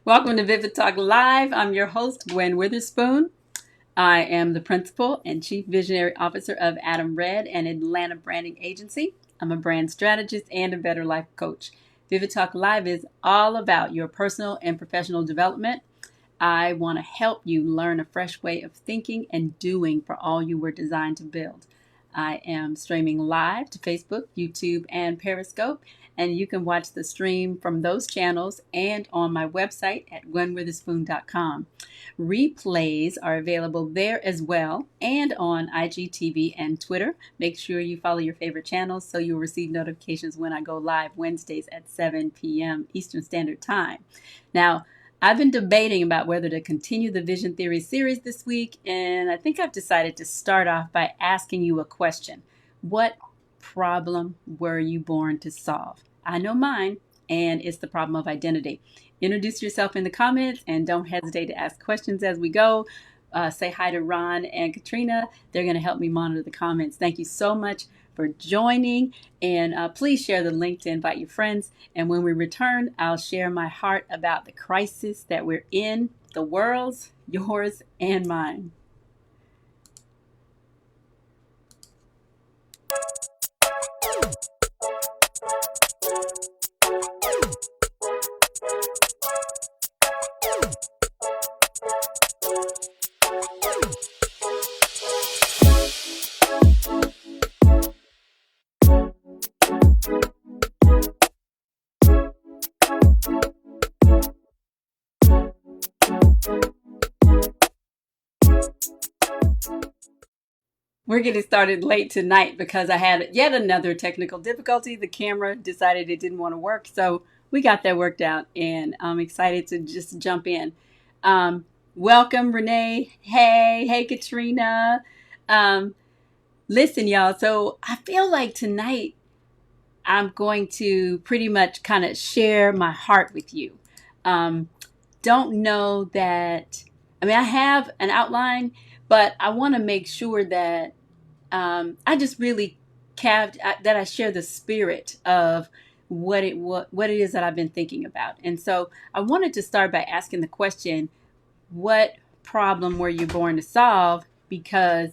Welcome to Vivid Talk Live. I'm your host, Gwen Witherspoon. I am the principal and chief visionary officer of Adam Red, an Atlanta branding agency. I'm a brand strategist and a better life coach. Vivid Talk Live is all about your personal and professional development. I want to help you learn a fresh way of thinking and doing for all you were designed to build. I am streaming live to Facebook, YouTube, and Periscope, and you can watch the stream from those channels and on my website at gwenwitherspoon.com. Replays are available there as well and on IGTV and Twitter. Make sure you follow your favorite channels so you'll receive notifications when I go live Wednesdays at 7 p.m. Eastern Standard Time. Now, I've been debating about whether to continue the Vision Theory series this week, and I think I've decided to start off by asking you a question. What problem were you born to solve? I know mine, and it's the problem of identity. Introduce yourself in the comments, and don't hesitate to ask questions as we go. Say hi to Ron and Katrina. They're going to help me monitor the comments. Thank you so much for joining, and please share the link to invite your friends. And when we return, I'll share my heart about the crisis that we're in, the world's, yours, and mine. We're getting started late tonight because I had yet another technical difficulty. The camera decided it didn't want to work, so we got that worked out, and I'm excited to just jump in. Welcome, Renee. Hey, Katrina. Listen, y'all, so I feel like tonight I'm going to pretty much kind of share my heart with you. Don't know that, I have an outline, but I want to make sure that I just really that I share the spirit of what it is that I've been thinking about. And so I wanted to start by asking the question, what problem were you born to solve? Because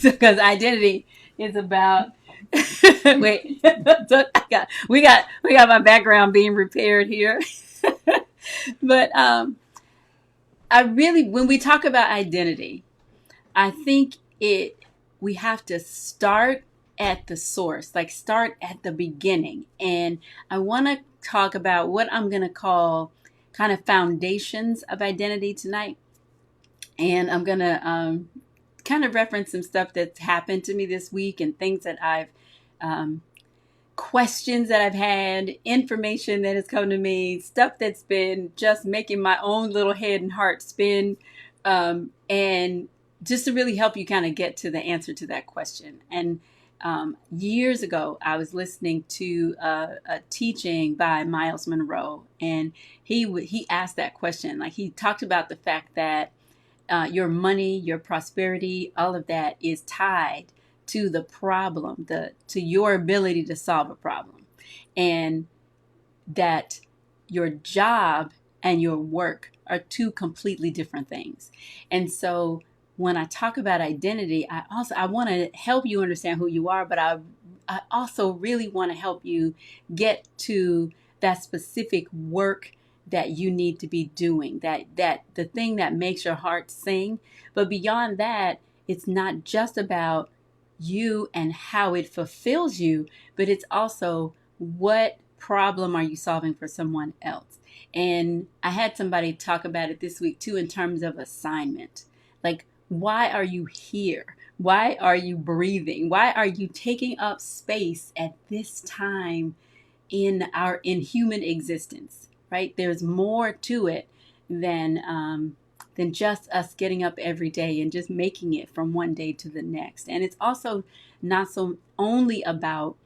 identity is about wait, we got my background being repaired here. But when we talk about identity, I think we have to start at the source, like start at the beginning. And I want to talk about what I'm going to call kind of foundations of identity tonight. And I'm going to kind of reference some stuff that's happened to me this week and things that I've questions that I've had, information that has come to me, stuff that's been just making my own little head and heart spin, and just to really help you kind of get to the answer to that question. And years ago, I was listening to a teaching by Miles Monroe, and he asked that question. Like, he talked about the fact that your money, your prosperity, all of that is tied to the problem, to your ability to solve a problem, and that your job and your work are two completely different things. And so when I talk about identity, I want to help you understand who you are, but I also really want to help you get to that specific work that you need to be doing, that the thing that makes your heart sing. But beyond that, it's not just about you and how it fulfills you, but it's also what problem are you solving for someone else. And I had somebody talk about it this week too in terms of assignment. Like, why are you here? Why are you breathing? Why are you taking up space at this time in human existence, right? There's more to it than just us getting up every day and just making it from one day to the next. And it's also not so only about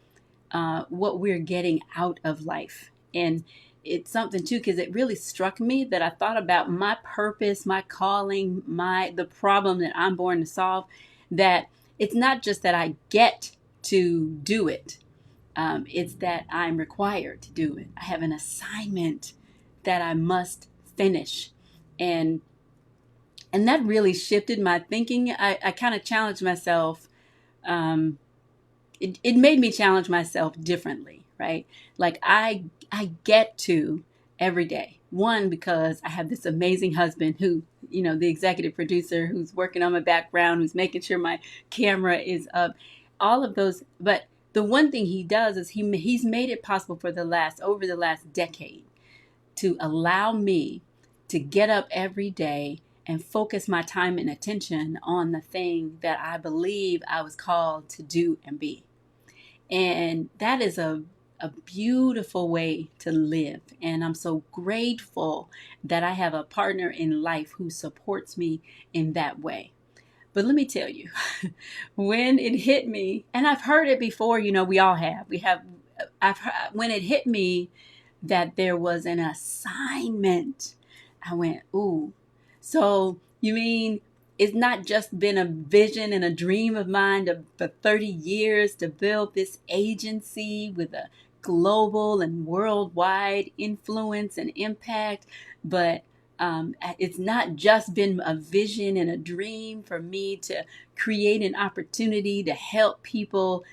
what we're getting out of life. And it's something too, because it really struck me that I thought about my purpose, my calling, the problem that I'm born to solve, that it's not just that I get to do it. It's that I'm required to do it. I have an assignment that I must finish. And that really shifted my thinking. I kind of challenged myself. Um, it made me challenge myself differently, right? Like I get to every day. One, because I have this amazing husband who, the executive producer who's working on my background, who's making sure my camera is up, all of those. But the one thing he does is he's made it possible for over the last decade to allow me to get up every day and focus my time and attention on the thing that I believe I was called to do and be. And that is a beautiful way to live. And I'm so grateful that I have a partner in life who supports me in that way. But let me tell you, when it hit me, and I've heard it before, we all have. When it hit me that there was an assignment, I went, ooh. So you mean it's not just been a vision and a dream of mine for 30 years to build this agency with a global and worldwide influence and impact, but it's not just been a vision and a dream for me to create an opportunity to help people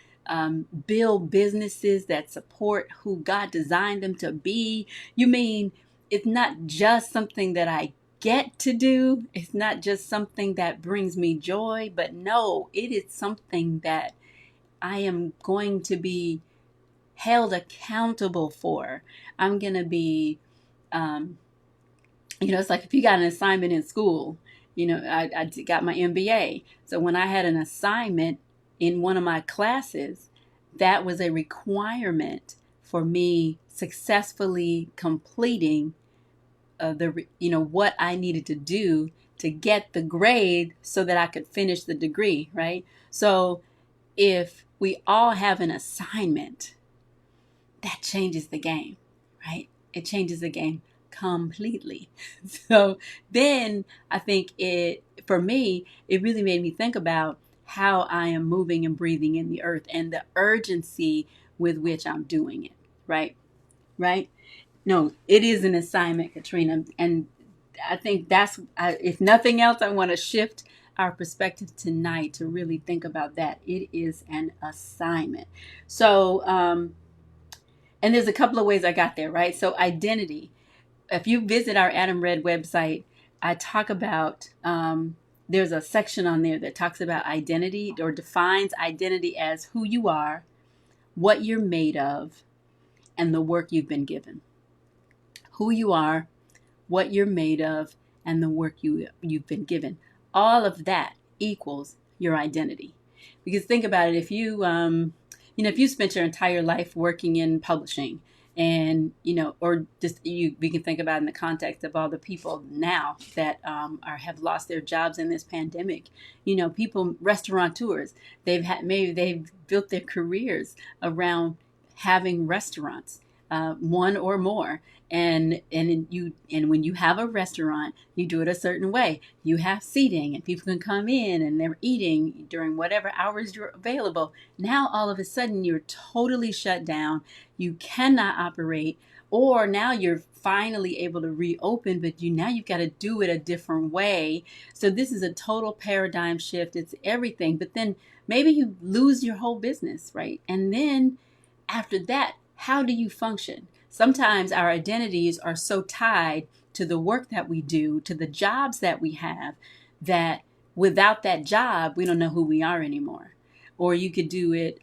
build businesses that support who God designed them to be. You mean it's not just something that I get to do. It's not just something that brings me joy, but no, it is something that I am going to be held accountable for. I'm going to be, it's like if you got an assignment in school, I got my MBA. So when I had an assignment in one of my classes, that was a requirement for me successfully completing what I needed to do to get the grade so that I could finish the degree, right? So if we all have an assignment, that changes the game, right? It changes the game completely. So then I think for me, it really made me think about how I am moving and breathing in the earth and the urgency with which I'm doing it, right? Right? No, it is an assignment, Katrina. And I think if nothing else, I want to shift our perspective tonight to really think about that. It is an assignment. So, and there's a couple of ways I got there, right? So identity. If you visit our Adam Red website, I talk about, there's a section on there that talks about identity or defines identity as who you are, what you're made of, and the work you've been given. Who you are, what you're made of, and the work you've been given. All of that equals your identity. Because think about it, if you spent your entire life working in publishing, and or just we can think about in the context of all the people now that have lost their jobs in this pandemic. People, restaurateurs, they've built their careers around having restaurants, one or more. And when you have a restaurant, you do it a certain way. You have seating, and people can come in and they're eating during whatever hours you're available. Now all of a sudden you're totally shut down. You cannot operate, or now you're finally able to reopen, but you've got to do it a different way. So this is a total paradigm shift. It's everything. But then maybe you lose your whole business, right? And then after that, how do you function? Sometimes our identities are so tied to the work that we do, to the jobs that we have, that without that job, we don't know who we are anymore. Or you could do it.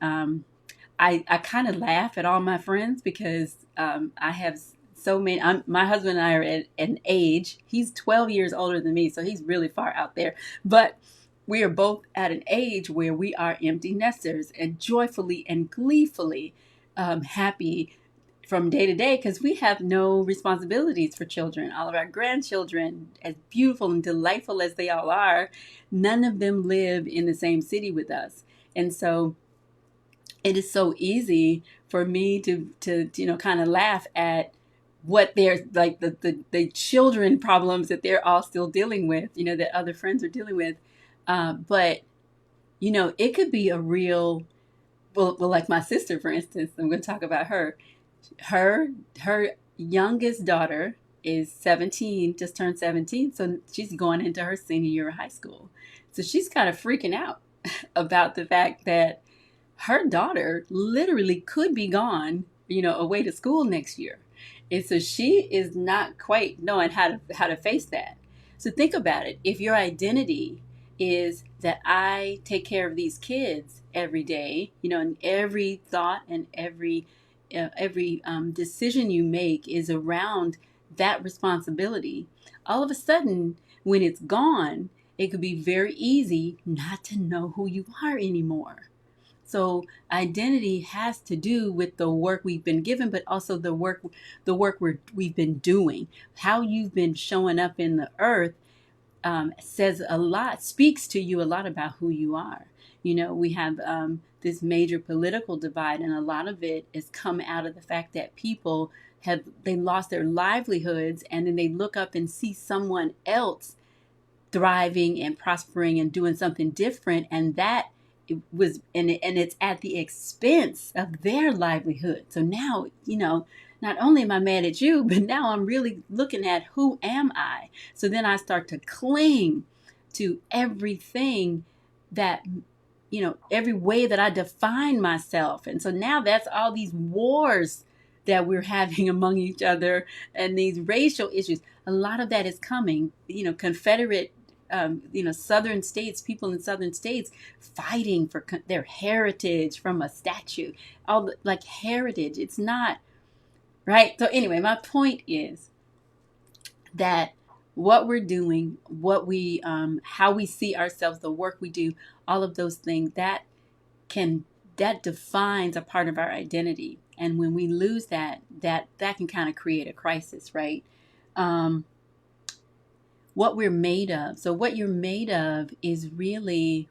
I kind of laugh at all my friends because I have so many. My husband and I are at an age. He's 12 years older than me, so he's really far out there. But we are both at an age where we are empty nesters and joyfully and gleefully happy from day to day, because we have no responsibilities for children. All of our grandchildren, as beautiful and delightful as they all are, none of them live in the same city with us. And so it is so easy for me to kind of laugh at what they're like, the children problems that they're all still dealing with, that other friends are dealing with. But it could be a real, well, like my sister, for instance. I'm going to talk about her. Her youngest daughter is 17, just turned 17. So she's going into her senior year of high school. So she's kind of freaking out about the fact that her daughter literally could be gone, away to school next year. And so she is not quite knowing how to face that. So think about it. If your identity is that I take care of these kids every day, and every thought and every decision you make is around that responsibility, all of a sudden, when it's gone, it could be very easy not to know who you are anymore. So identity has to do with the work we've been given, but also the work we've been doing. How you've been showing up in the earth says a lot, speaks to you a lot about who you are. We have this major political divide, and a lot of it has come out of the fact that people they lost their livelihoods, and then they look up and see someone else thriving and prospering and doing something different, and that it's at the expense of their livelihood. So now, not only am I mad at you, but now I'm really looking at who am I? So then I start to cling to everything that, every way that I define myself. And so now that's all these wars that we're having among each other and these racial issues. A lot of that is coming, Confederate southern states, people in southern states fighting for their heritage from a statue, like heritage. It's not right. So anyway, my point is that what we're doing, what we, how we see ourselves, the work we do, all of those things that defines a part of our identity. And when we lose that can kind of create a crisis, right? What we're made of. So what you're made of is really,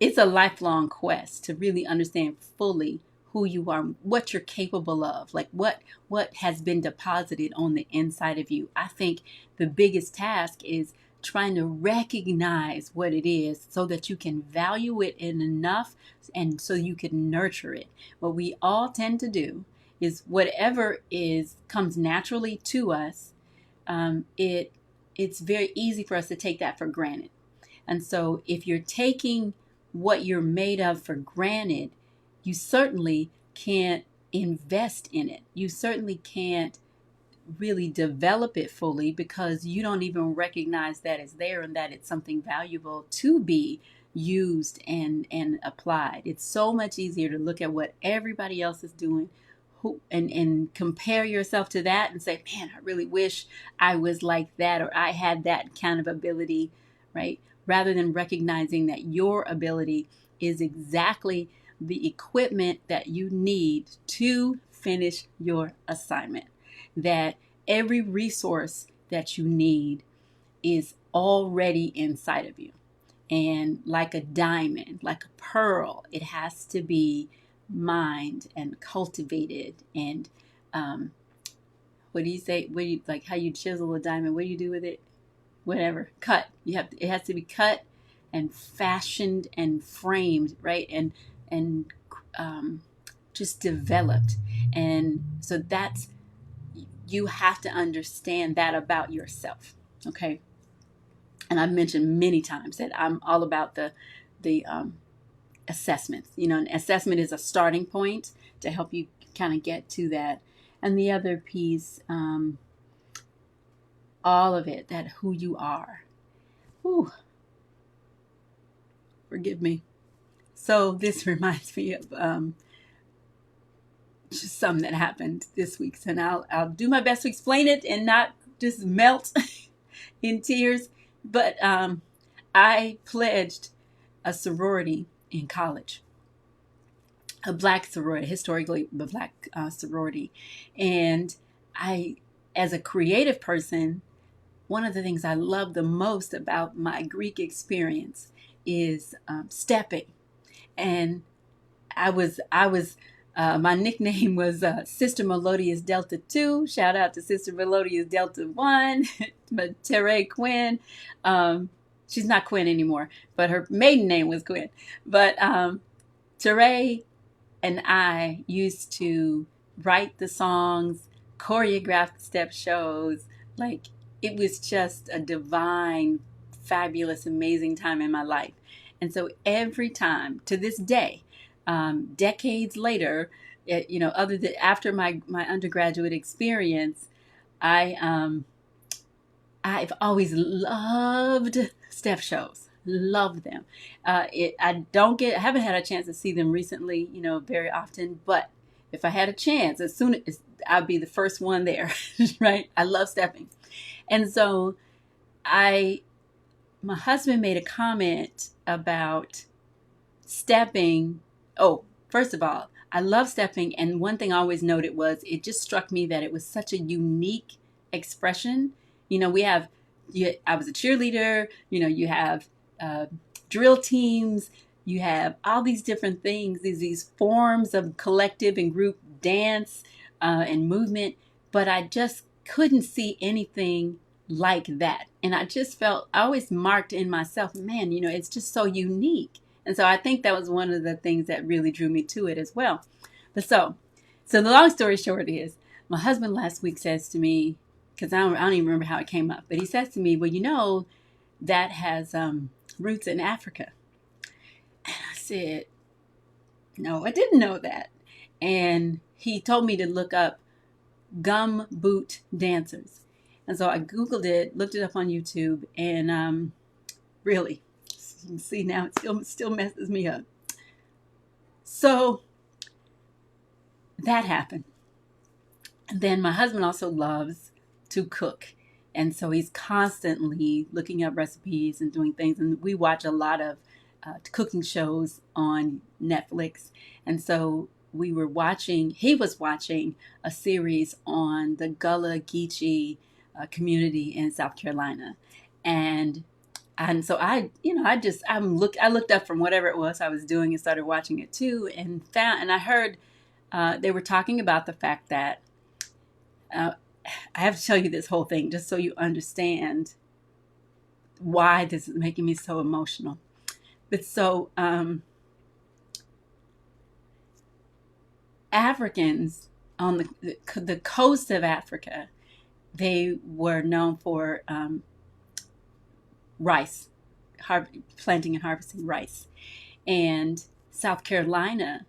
it's a lifelong quest to really understand fully who you are, what you're capable of, like what has been deposited on the inside of you. I think the biggest task is trying to recognize what it is so that you can value it in enough and so you can nurture it. What we all tend to do is whatever comes naturally to us, it's very easy for us to take that for granted. And so if you're taking what you're made of for granted, you certainly can't invest in it. You certainly can't really develop it fully because you don't even recognize that it's there and that it's something valuable to be used and applied. It's so much easier to look at what everybody else is doing and compare yourself to that and say, man, I really wish I was like that or I had that kind of ability, right? Rather than recognizing that your ability is exactly the equipment that you need to finish your assignment. That every resource that you need is already inside of you. And like a diamond, like a pearl, it has to be mined and cultivated. And what do you say? What do you like? How you chisel a diamond? What do you do with it? Whatever, cut. It has to be cut and fashioned and framed, right? And just developed. And so you have to understand that about yourself, okay? And I've mentioned many times that I'm all about the assessments. An assessment is a starting point to help you kind of get to that. And the other piece, all of it, that who you are. Whew. Forgive me. So this reminds me of just something that happened this week. And I'll do my best to explain it and not just melt in tears. But I pledged a sorority in college, a black sorority, historically the black sorority. And I, as a creative person, one of the things I love the most about my Greek experience is stepping. And I was my nickname was Sister Melodious Delta 2. Shout out to Sister Melodious Delta 1, but Tere Quinn. She's not Quinn anymore, but her maiden name was Quinn. But Tere and I used to write the songs, choreographed step shows. Like, it was just a divine, fabulous, amazing time in my life. And so every time to this day, decades later, other than after my undergraduate experience, I I've always loved step shows. Love them. I haven't had a chance to see them recently, very often. But if I had a chance, as soon as I'd be the first one there, right? I love stepping, and so I, my husband made a comment about stepping. Oh, first of all, I love stepping, and one thing I always noted was it just struck me that it was such a unique expression. We have, I was a cheerleader, you have drill teams, you have all these different things, these forms of collective and group dance and movement, but I just couldn't see anything like that. And I just felt, I always marked in myself, man, it's just so unique. And so I think that was one of the things that really drew me to it as well. But so the long story short is, my husband last week says to me, because I don't even remember how it came up, but he says to me, well, that has roots in Africa. And I said, no, I didn't know that. And he told me to look up gum boot dancers. And so I Googled it, looked it up on YouTube, and really, you can see now it still messes me up. So that happened. And then my husband also loves to cook. And so he's constantly looking up recipes and doing things. And we watch a lot of cooking shows on Netflix. And so he was watching a series on the Gullah Geechee community in South Carolina. And so I looked up from whatever it was I was doing and started watching it too, and I heard they were talking about the fact that I have to tell you this whole thing just so you understand why this is making me so emotional. But so Africans on the coast of Africa, they were known for rice, planting and harvesting rice. And South Carolina,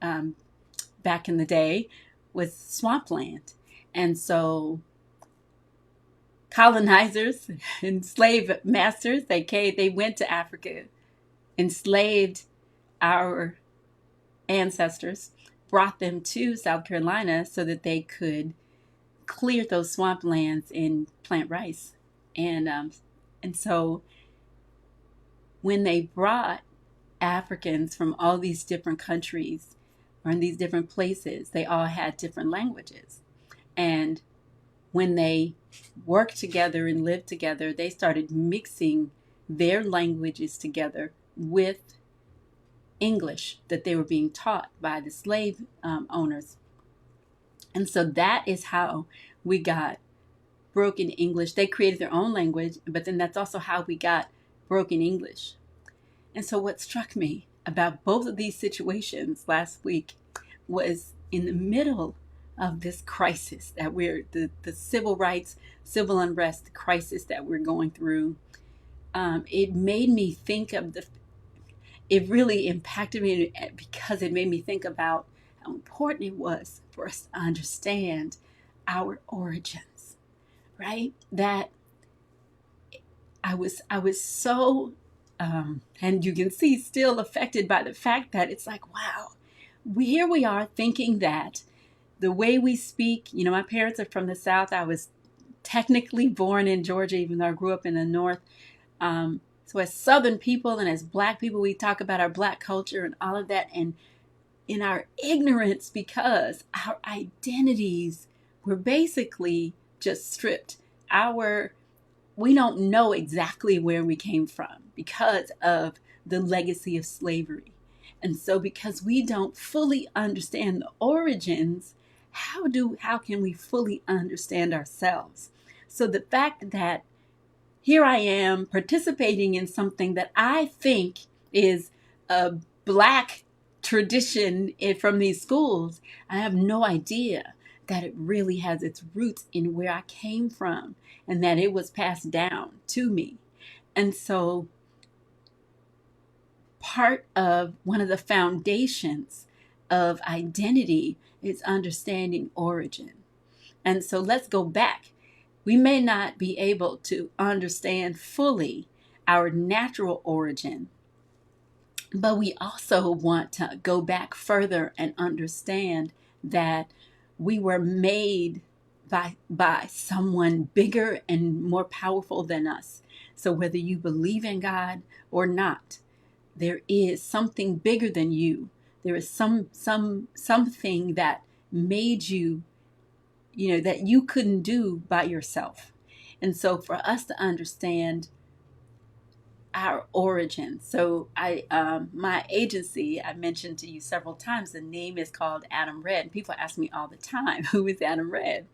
back in the day, was swampland. And so colonizers and slave masters, they went to Africa, enslaved our ancestors, brought them to South Carolina so that they could clear those swamplands and plant rice. And so when they brought Africans from all these different countries or in these different places, they all had different languages. And when they worked together and lived together, they started mixing their languages together with English that they were being taught by the slave owners. And so that is how we got broken English. They created their own language, but then that's also how we got broken English. And so what struck me about both of these situations last week was in the middle of this crisis that the civil rights, civil unrest crisis that we're going through. It made me think of it really impacted me because it made me think about how important it was for us to understand our origins, right? That I was so, and you can see still affected by the fact that it's like, wow, here we are thinking that the way we speak, my parents are from the South. I was technically born in Georgia, even though I grew up in the North. So as Southern people and as Black people, we talk about our Black culture and all of that. And in our ignorance, because our identities were basically just stripped. We don't know exactly where we came from because of the legacy of slavery. And so because we don't fully understand the origins, how can we fully understand ourselves? So the fact that here I am participating in something that I think is a Black tradition from these schools, I have no idea that it really has its roots in where I came from and that it was passed down to me. And so part of one of the foundations of identity is understanding origin. And so let's go back. We may not be able to understand fully our natural origin, but we also want to go back further and understand that we were made by someone bigger and more powerful than us. So whether you believe in God or not, there is something bigger than you. There is something that made you, that you couldn't do by yourself. And so for us to understand our origin. So my agency, I mentioned to you several times, the name is called Adam Red. People ask me all the time, who is Adam Red?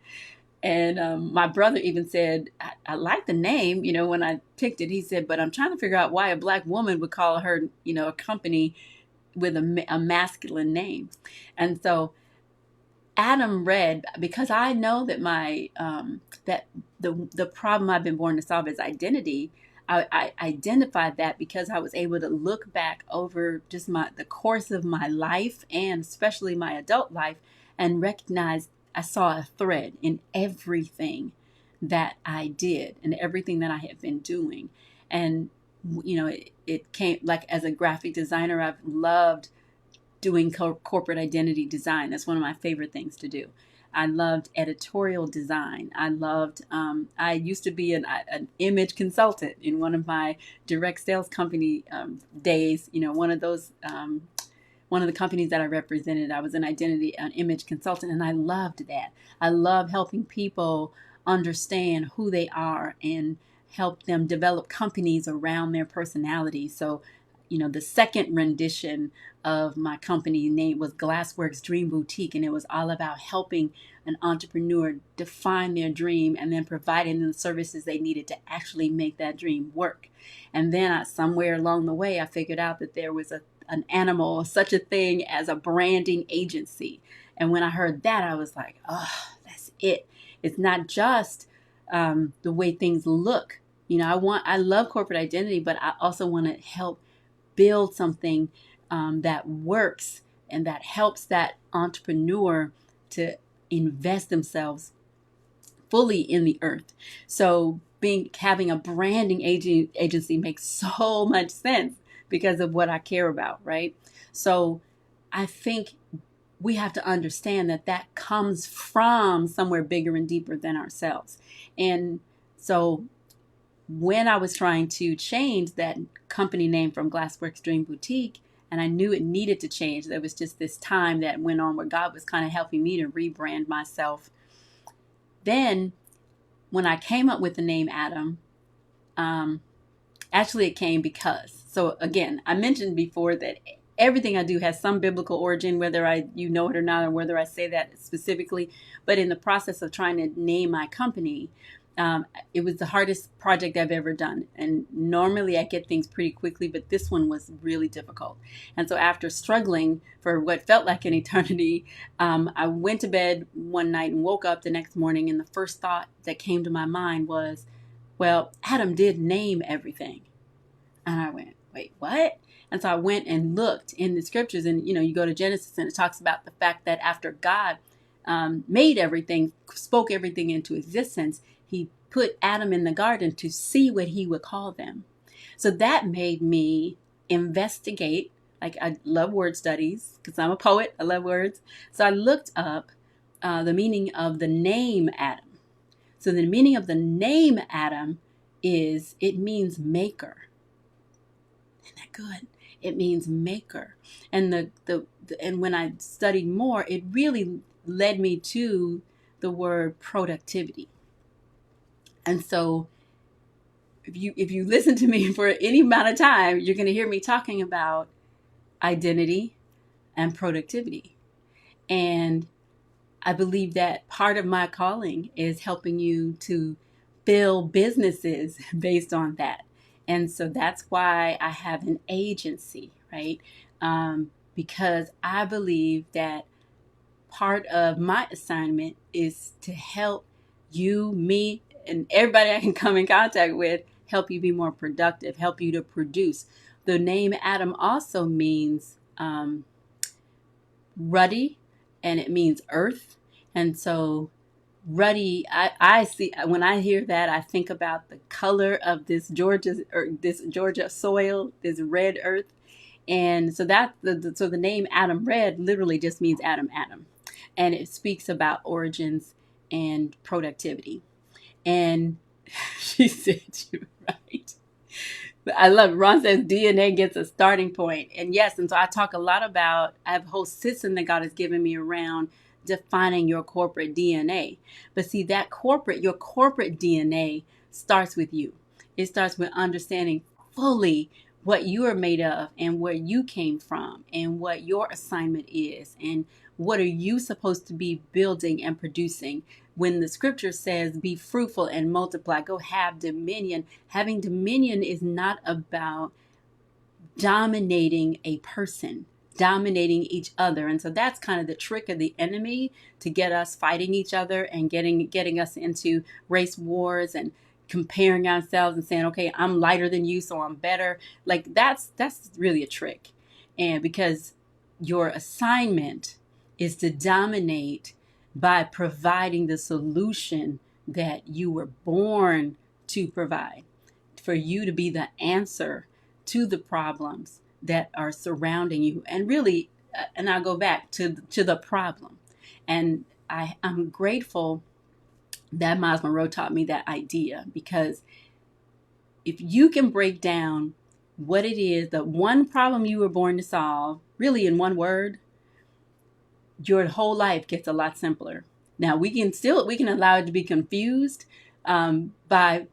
And my brother even said, I like the name, when I picked it. He said, but I'm trying to figure out why a Black woman would call her, a company with a masculine name. And so Adam Red, because I know that that the problem I've been born to solve is identity. I identified that because I was able to look back over just the course of my life, and especially my adult life, and recognize I saw a thread in everything that I did and everything that I have been doing. And it came, like, as a graphic designer, I've loved doing corporate identity design. That's one of my favorite things to do. I loved editorial design. I used to be an image consultant in one of my direct sales company days. One of the companies that I represented, I was an image consultant, and I loved that. I love helping people understand who they are and help them develop companies around their personality. So, the second rendition of my company name was Glassworks Dream Boutique, and it was all about helping an entrepreneur define their dream and then providing them the services they needed to actually make that dream work. And then somewhere along the way, I figured out that there was an animal, such a thing as a branding agency. And when I heard that, I was like, oh, that's it. It's not just the way things look. I love corporate identity, but I also want to help build something that works and that helps that entrepreneur to invest themselves fully in the earth. So having a branding agency makes so much sense because of what I care about, right? So I think we have to understand that comes from somewhere bigger and deeper than ourselves. And so when I was trying to change that company name from Glassworks Dream Boutique, and I knew it needed to change, there was just this time that went on where God was kind of helping me to rebrand myself. Then when I came up with the name Adam, actually it came because, so again, I mentioned before that everything I do has some biblical origin, whether you know it or not, or whether I say that specifically. But in the process of trying to name my company, it was the hardest project I've ever done. And normally I get things pretty quickly, but this one was really difficult. And so after struggling for what felt like an eternity, I went to bed one night and woke up the next morning. And the first thought that came to my mind was, well, Adam did name everything. And I went, wait, what? And so I went and looked in the scriptures, and, you go to Genesis and it talks about the fact that after God made everything, spoke everything into existence, he put Adam in the garden to see what he would call them. So that made me investigate. Like, I love word studies because I'm a poet. I love words. So I looked up the meaning of the name Adam. So the meaning of the name Adam it means maker. Isn't that good? It means maker. And and when I studied more, it really led me to the word productivity. And so if you listen to me for any amount of time, you're going to hear me talking about identity and productivity. And I believe that part of my calling is helping you to build businesses based on that. And so that's why I have an agency, right? Because I believe that part of my assignment is to help you, me, and everybody I can come in contact with, help you be more productive, help you to produce. The name Adam also means ruddy, and it means earth. And so ruddy, I see, when I hear that, I think about the color of this Georgia soil, this red earth. And so the name Adam Red literally just means Adam, and it speaks about origins and productivity. And she said, "You're right." I love it. Ron says DNA gets a starting point. And yes, and so I talk a lot about, I have a whole system that God has given me around defining your corporate DNA. But see, your corporate DNA starts with you. It starts with understanding fully what you are made of and where you came from and what your assignment is and what are you supposed to be building and producing. When the scripture says, be fruitful and multiply, go have dominion. Having dominion is not about dominating a person, dominating each other. And so that's kind of the trick of the enemy, to get us fighting each other and getting us into race wars and comparing ourselves and saying, okay, I'm lighter than you, so I'm better. Like that's really a trick. And because your assignment is to dominate by providing the solution that you were born to provide, for you to be the answer to the problems that are surrounding you. And really, and I'll go back to the problem. And I'm grateful that Miles Monroe taught me that idea, because if you can break down what it is, the one problem you were born to solve, really in one word, your whole life gets a lot simpler. Now we can allow it to be confused by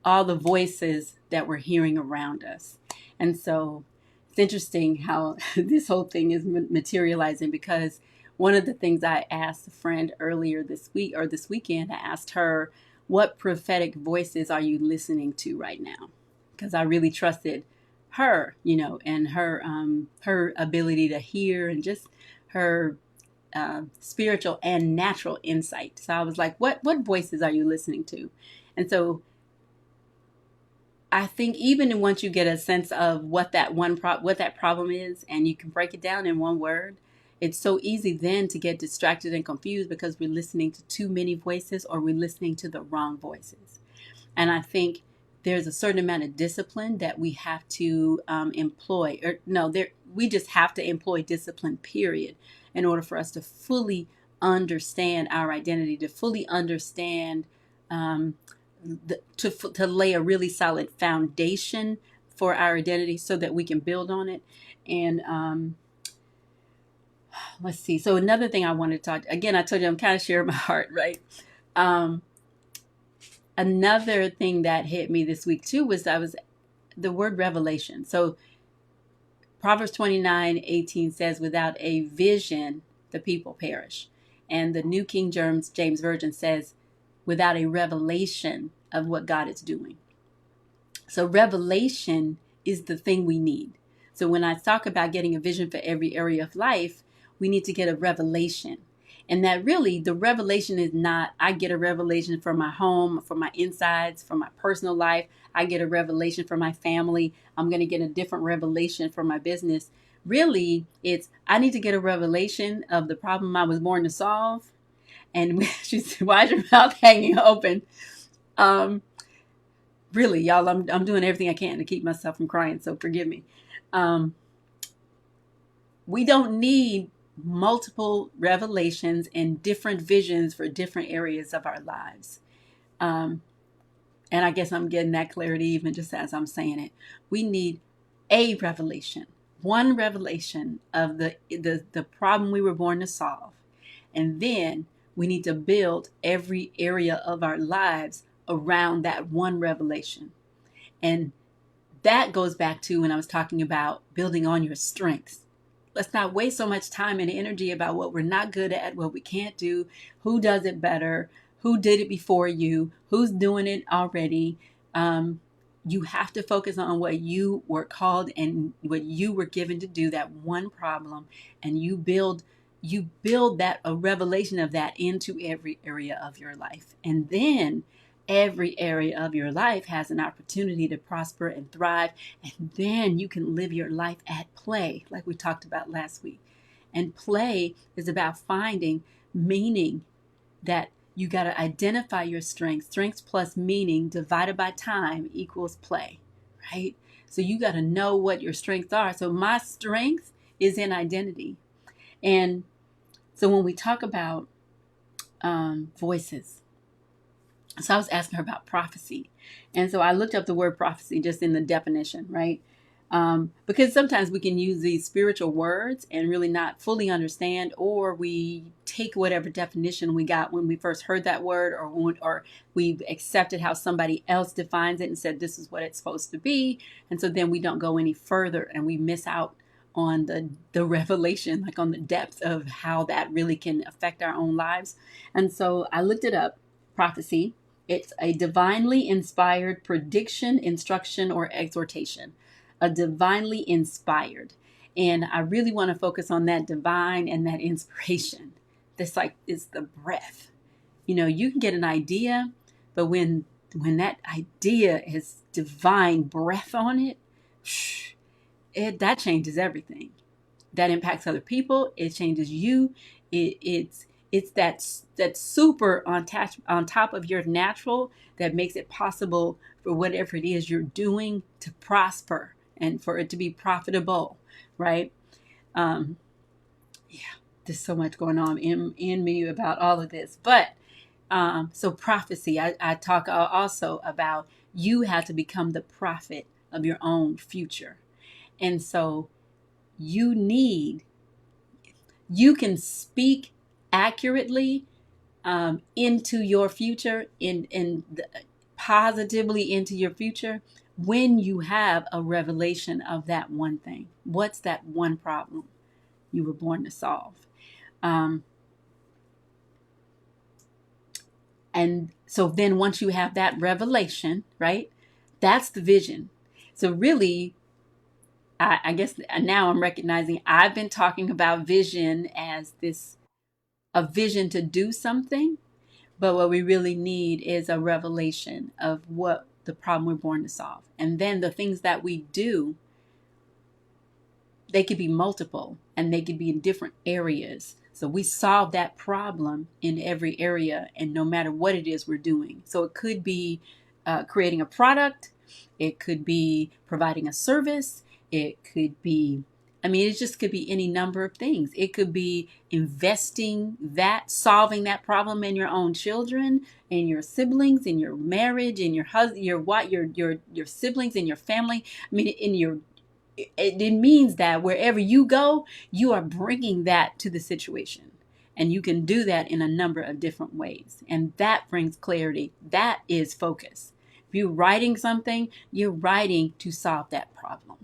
all the voices that we're hearing around us. And so it's interesting how this whole thing is materializing, because one of the things I asked a friend earlier this weekend, I asked her, what prophetic voices are you listening to right now? Because I really trusted her, and her ability to hear, and just her spiritual and natural insight. So I was like, what voices are you listening to? And so I think even once you get a sense of what that problem is, and you can break it down in one word, it's so easy then to get distracted and confused because we're listening to too many voices, or we're listening to the wrong voices. And I think there's a certain amount of discipline that we have to employ. We just have to employ discipline, period, in order for us to fully understand our identity, to fully understand, to lay a really solid foundation for our identity so that we can build on it. And let's see. So another thing I wanted to talk, again, I told you I'm kind of sharing my heart, right? Another thing that hit me this week too was the word revelation. So Proverbs 29:18 says, without a vision, the people perish. And the New King James Version says, without a revelation of what God is doing. So revelation is the thing we need. So when I talk about getting a vision for every area of life, we need to get a revelation. And that really, the revelation is not, I get a revelation for my home, for my insides, for my personal life. I get a revelation for my family. I'm going to get a different revelation for my business. Really, it's, I need to get a revelation of the problem I was born to solve. And she said, why is your mouth hanging open? Really, y'all, I'm doing everything I can to keep myself from crying, so forgive me. We don't need multiple revelations and different visions for different areas of our lives. And I guess I'm getting that clarity even just as I'm saying it. We need a revelation, one revelation of the problem we were born to solve. And then we need to build every area of our lives around that one revelation. And that goes back to when I was talking about building on your strengths. Let's not waste so much time and energy about what we're not good at, what we can't do, who does it better, who did it before you, who's doing it already. You have to focus on what you were called and what you were given to do, that one problem, and you build you build that, a revelation of that into every area of your life. And then every area of your life has an opportunity to prosper and thrive. And then you can live your life at play, like we talked about last week. And play is about finding meaning, that you got to identify your strengths. Strengths plus meaning divided by time equals play, right? So you got to know what your strengths are. So my strength is in identity. And so when we talk about voices, so I was asking her about prophecy. And so I looked up the word prophecy just in the definition, right? Because sometimes we can use these spiritual words and really not fully understand, or we take whatever definition we got when we first heard that word, or we've accepted how somebody else defines it and said this is what it's supposed to be. And so then we don't go any further and we miss out on the revelation, like on the depth of how that really can affect our own lives. And so I looked it up. Prophecy. It's a divinely inspired prediction, instruction, or exhortation. A divinely inspired. And I really want to focus on that divine and that inspiration. This like is the breath. You know, you can get an idea, but when that idea has divine breath on it, that changes everything. That impacts other people. It changes you. It's that super on top of your natural that makes it possible for whatever it is you're doing to prosper and for it to be profitable, right? Yeah, there's so much going on in me about all of this. But so prophecy, I talk also about you have to become the prophet of your own future. And so you can speak accurately into your future, positively into your future, when you have a revelation of that one thing. What's that one problem you were born to solve? And so then once you have that revelation, right, that's the vision. So really, I guess now I'm recognizing I've been talking about vision as a vision to do something, but what we really need is a revelation of what the problem we're born to solve. And then the things that we do, they could be multiple and they could be in different areas. So we solve that problem in every area and no matter what it is we're doing. So it could be creating a product. It could be providing a service. It could be, it just could be any number of things. It could be investing solving that problem in your own children, in your siblings, in your marriage, in your husband, your siblings, in your family. It means that wherever you go, you are bringing that to the situation. And you can do that in a number of different ways. And that brings clarity. That is focus. If you're writing something, you're writing to solve that problem,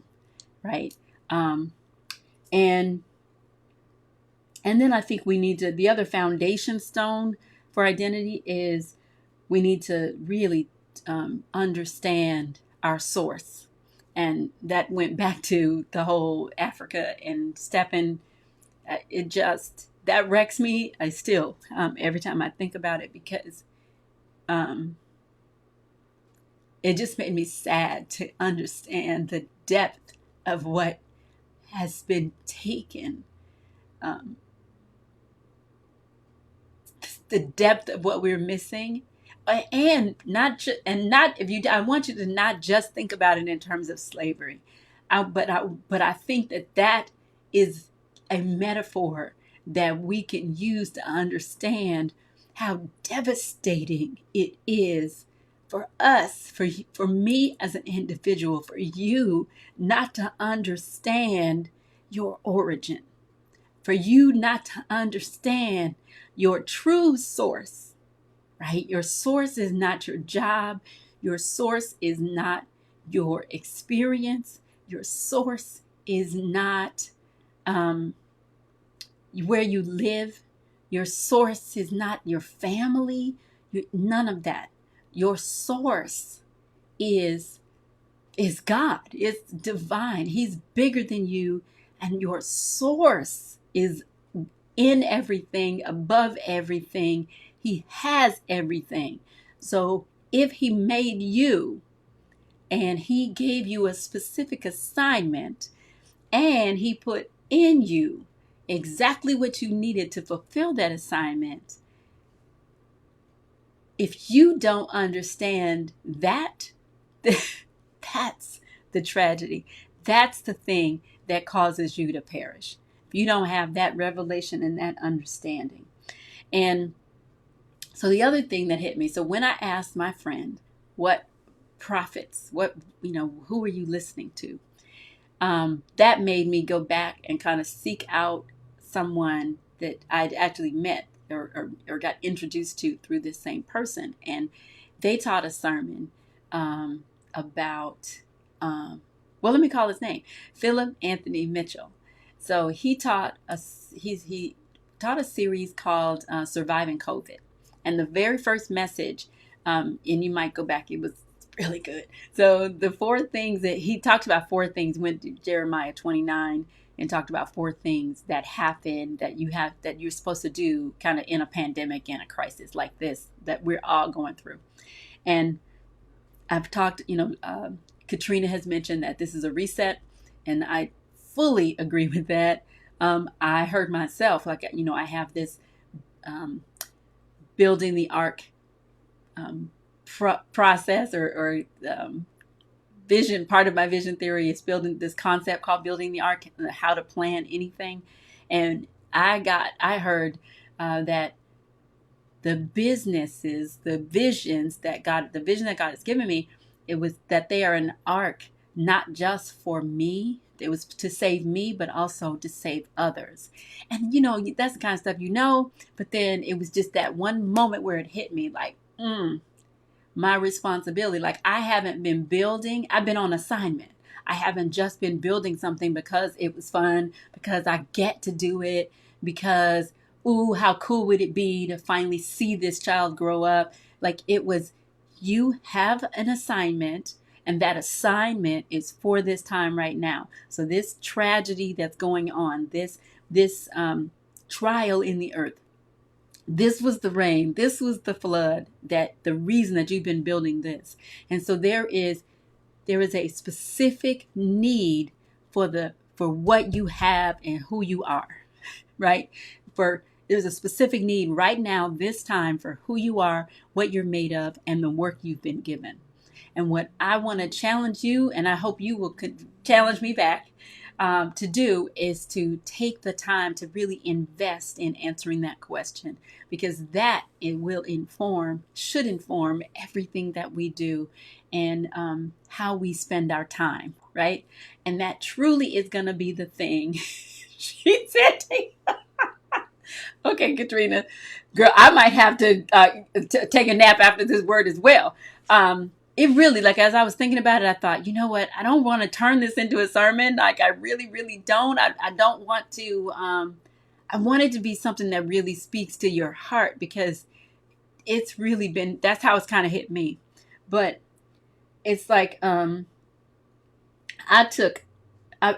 right? And then I think we need to, the other foundation stone for identity is we need to really understand our source. And that went back to the whole Africa and stepping. That wrecks me. I still, every time I think about it, because it just made me sad to understand the depth of what has been taken. The depth of what we're missing. I want you to not just think about it in terms of slavery, but I think that is a metaphor that we can use to understand how devastating it is for us, for me as an individual, for you not to understand your origin, for you not to understand your true source, right? Your source is not your job. Your source is not your experience. Your source is not where you live. Your source is not your family. None of that. Your source is God. It's divine. He's bigger than you. And your source is in everything, above everything. He has everything. So if he made you and he gave you a specific assignment and he put in you exactly what you needed to fulfill that assignment, if you don't understand that, that's the tragedy. That's the thing that causes you to perish. If you don't have that revelation and that understanding. And so the other thing that hit me, so when I asked my friend, what prophets, who are you listening to? That made me go back and kind of seek out someone that I'd actually met or got introduced to through this same person. And they taught a sermon about, let me call his name, Philip Anthony Mitchell. So he taught he taught a series called Surviving COVID. And the very first message, and you might go back, it was really good. So the four things that he talked about, went to Jeremiah 29 and talked about four things that happen that you're supposed to do kind of in a pandemic and a crisis like this that we're all going through. And I've talked, Katrina has mentioned that this is a reset, and I fully agree with that. I heard myself, I have this building the ark process or vision. Part of my vision theory is building this concept called building the ark, how to plan anything. And I heard that the businesses, the vision that God has given me, it was that they are an ark, not just for me. It was to save me, but also to save others. And, that's the kind of stuff, but then it was just that one moment where it hit me like, my responsibility. Like I haven't been building, I've been on assignment. I haven't just been building something because it was fun, because I get to do it, because, ooh, how cool would it be to finally see this child grow up? Like it was, you have an assignment, and that assignment is for this time right now. So this tragedy that's going on, this trial in the earth, this was the rain, this was the flood, that the reason that you've been building this. And so there is a specific need for what you have and who you are, right? There's a specific need right now, this time, for who you are, what you're made of, and the work you've been given. And what I want to challenge you, and I hope you will challenge me back, to do is to take the time to really invest in answering that question, because that should inform everything that we do and how we spend our time, right? And that truly is going to be the thing. She said, okay, Katrina, girl, I might have to take a nap after this word as well. It really, like, as I was thinking about it, I thought, you know what? I don't want to turn this into a sermon. Like, I really, really don't. I don't want to. I want it to be something that really speaks to your heart, because it's really been, that's how it's kind of hit me. But it's like, I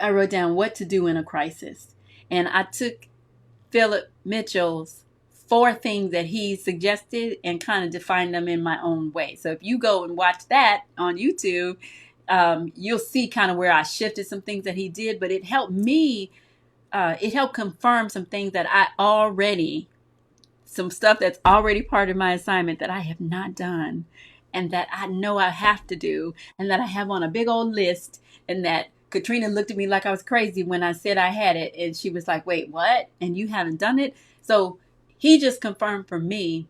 wrote down what to do in a crisis. And I took Philip Mitchell's 4 things that he suggested and kind of defined them in my own way. So if you go and watch that on YouTube, you'll see kind of where I shifted some things that he did, but it helped me, it helped confirm some things that some stuff that's already part of my assignment that I have not done, and that I know I have to do, and that I have on a big old list, and that Katrina looked at me like I was crazy when I said I had it, and she was like, wait, what? And you haven't done it? So he just confirmed for me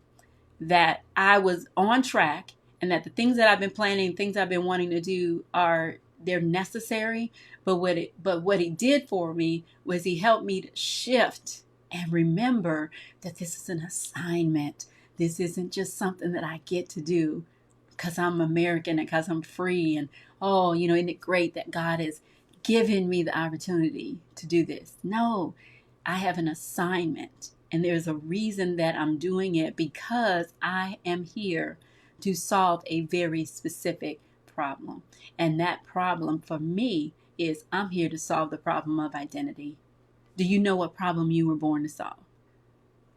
that I was on track, and that the things that I've been planning, things I've been wanting to do, they're necessary. But what he did for me was he helped me to shift and remember that this is an assignment. This isn't just something that I get to do because I'm American and because I'm free. And, isn't it great that God has given me the opportunity to do this? No, I have an assignment. And there's a reason that I'm doing it, because I am here to solve a very specific problem. And that problem for me is I'm here to solve the problem of identity. Do you know what problem you were born to solve?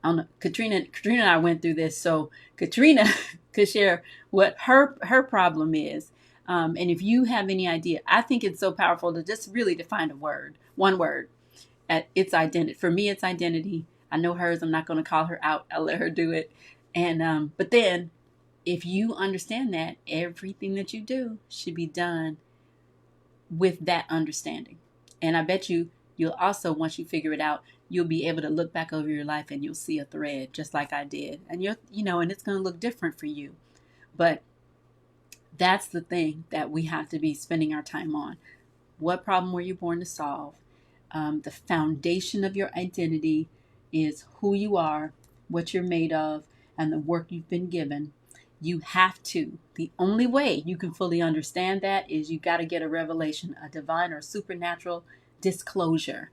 I don't know, Katrina and I went through this, so Katrina could share what her problem is. And if you have any idea, I think it's so powerful to just really define one word, at its identity. For me, it's identity. I know hers. I'm not going to call her out. I'll let her do it. And but then, if you understand that, everything that you do should be done with that understanding. And I bet you'll also, once you figure it out, you'll be able to look back over your life and you'll see a thread just like I did. And and it's going to look different for you. But that's the thing that we have to be spending our time on. What problem were you born to solve? The foundation of your identity is who you are, what you're made of, and the work you've been given. You have to. The only way you can fully understand that is you got to get a revelation, a divine or supernatural disclosure.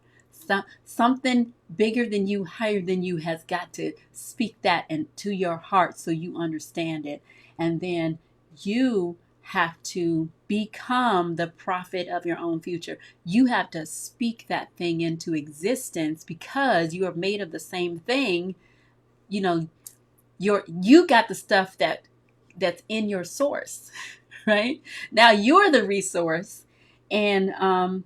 Something bigger than you, higher than you has got to speak that into your heart so you understand it. And then you have to become the prophet of your own future. You have to speak that thing into existence because you are made of the same thing. You got the stuff that's in your source, right? Now you're the resource. And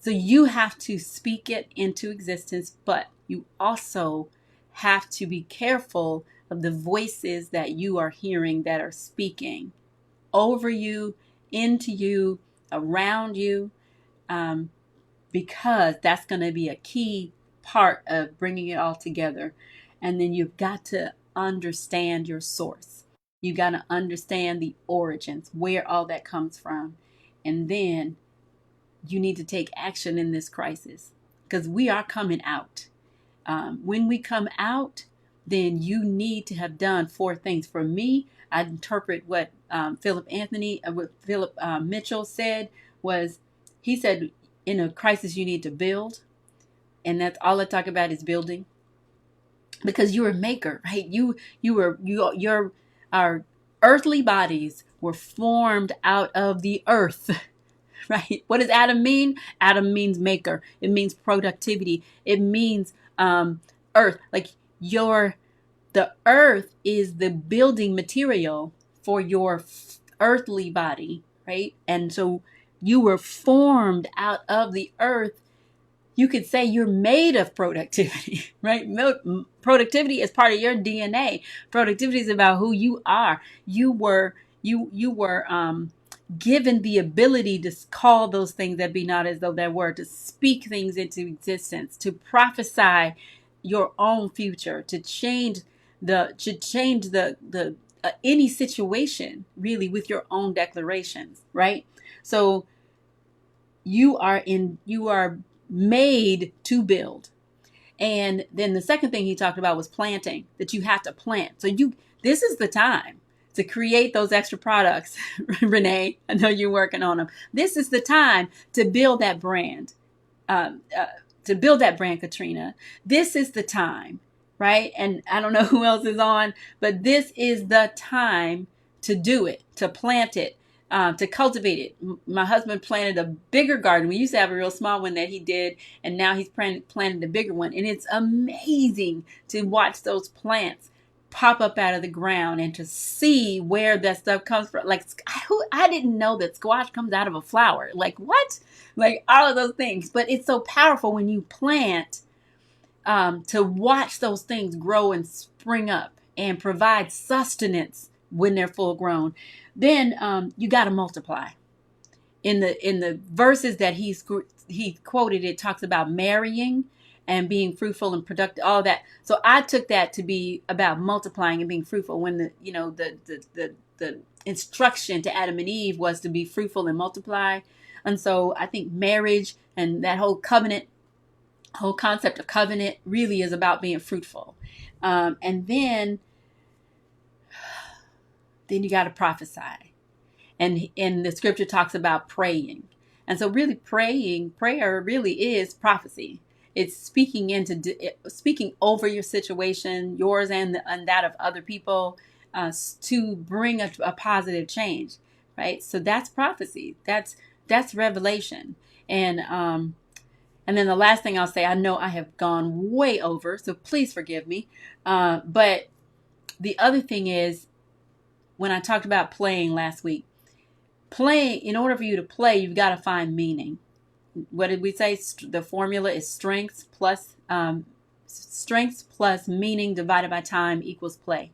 so you have to speak it into existence, but you also have to be careful of the voices that you are hearing that are speaking over you, into you, around you, because that's going to be a key part of bringing it all together. And then you've got to understand your source. You got to understand the origins, where all that comes from. And then you need to take action in this crisis because we are coming out. When we come out, then you need to have done 4 things. For me, I interpret what Philip Mitchell said was, he said, in a crisis, you need to build. And that's all I talk about is building. Because you're a maker, right? Our earthly bodies were formed out of the earth. Right? What does Adam mean? Adam means maker. It means productivity. It means earth. Like the earth is the building material for your earthly body, right? And so you were formed out of the earth. You could say you're made of productivity, right? Productivity is part of your DNA. Productivity is about who you are. You were given the ability to call those things that be not as though they were, to speak things into existence, to prophesy your own future, to change the any situation really with your own declarations, right? So you are made to build. And then the second thing he talked about was planting, that you have to plant. So this is the time to create those extra products. Renee, I know you're working on them. This is the time to build that brand, Katrina. This is the time, right? And I don't know who else is on, but this is the time to do it, to plant it, to cultivate it. My husband planted a bigger garden. We used to have a real small one that he did, and now he's planted a bigger one. And it's amazing to watch those plants pop up out of the ground and to see where that stuff comes from. Like, I didn't know that squash comes out of a flower. Like, what? Like, all of those things. But it's so powerful when you plant, to watch those things grow and spring up and provide sustenance when they're full grown. Then you got to multiply. In the verses that he quoted, it talks about marrying and being fruitful and productive, all that. So I took that to be about multiplying and being fruitful. When the instruction to Adam and Eve was to be fruitful and multiply. And so I think marriage and that whole concept of covenant really is about being fruitful. And then you got to prophesy. And the scripture talks about praying. And so really prayer really is prophecy. It's speaking over your situation, yours and that of other people, to bring a positive change, right? So that's prophecy. That's revelation. And And then the last thing I'll say, I know I have gone way over, so please forgive me. But the other thing is, when I talked about playing last week, playing, in order for you to play, you've got to find meaning. What did we say? The formula is strengths plus meaning divided by time equals play.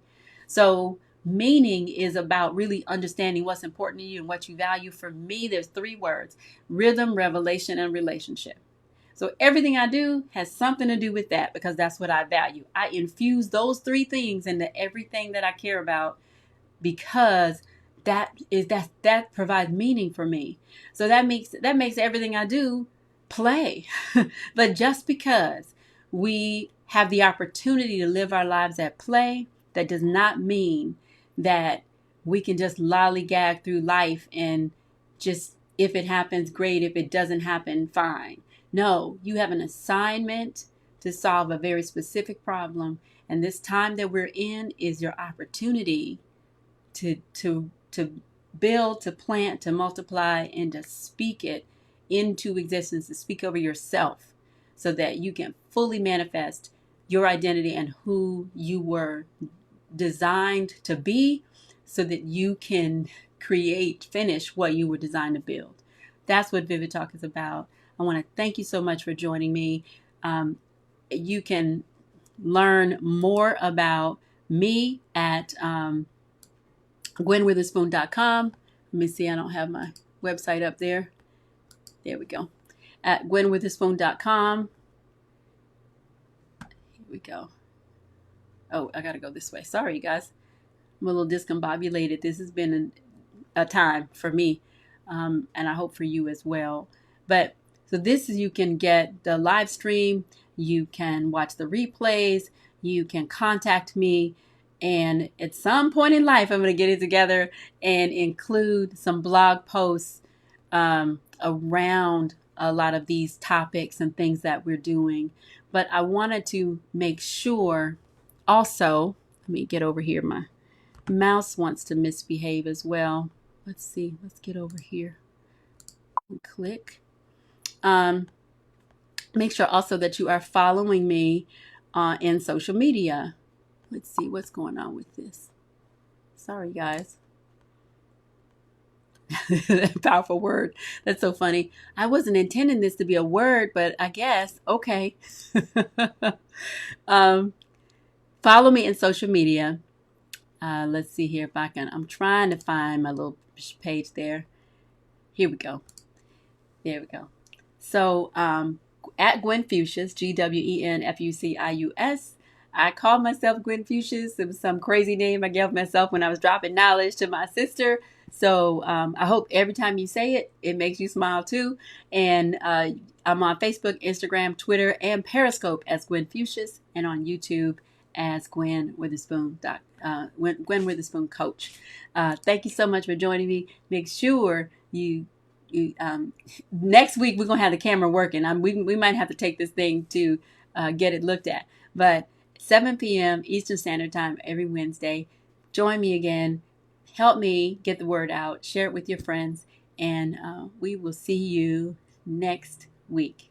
So meaning is about really understanding what's important to you and what you value. For me, there's 3 words: rhythm, revelation, and relationship. So everything I do has something to do with that, because that's what I value. I infuse those 3 things into everything that I care about, because that provides meaning for me. So that makes everything I do play. But just because we have the opportunity to live our lives at play, that does not mean that we can just lollygag through life and just, if it happens, great. If it doesn't happen, fine. No, you have an assignment to solve a very specific problem. And this time that we're in is your opportunity to build, to plant, to multiply, and to speak it into existence, to speak over yourself, so that you can fully manifest your identity and who you were designed to be, so that you can finish what you were designed to build. That's what Vivid Talk is about. I want to thank you so much for joining me. You can learn more about me at GwenWitherspoon.com. Let me see, I don't have my website up there. There we go. At GwenWitherspoon.com. Here we go. Oh, I got to go this way. Sorry, you guys. I'm a little discombobulated. This has been a time for me, and I hope for you as well. But so this is, you can get the live stream. You can watch the replays. You can contact me. And at some point in life, I'm going to get it together and include some blog posts around a lot of these topics and things that we're doing. But I wanted to make sure also, let me get over here. My mouse wants to misbehave as well. Let's see. Let's get over here and click. Make sure also that you are following me in social media. Let's see what's going on with this. Sorry, guys. Powerful word. That's so funny. I wasn't intending this to be a word, but I guess. Okay. Follow me in social media. Let's see here if I can. I'm trying to find my little page there. Here we go. There we go. So at Gwen Fuchsius, GwenFucius. I called myself Gwen Fuchsius. It was some crazy name I gave myself when I was dropping knowledge to my sister. So I hope every time you say it, it makes you smile too. And I'm on Facebook, Instagram, Twitter, and Periscope as Gwen Fuchsius, and on YouTube as Gwen Witherspoon. Gwen Witherspoon Coach. Thank you so much for joining me. Make sure you next week we're gonna have the camera working. We might have to take this thing to get it looked at. But 7 p.m. Eastern Standard Time every Wednesday. Join me again. Help me get the word out. Share it with your friends. And we will see you next week.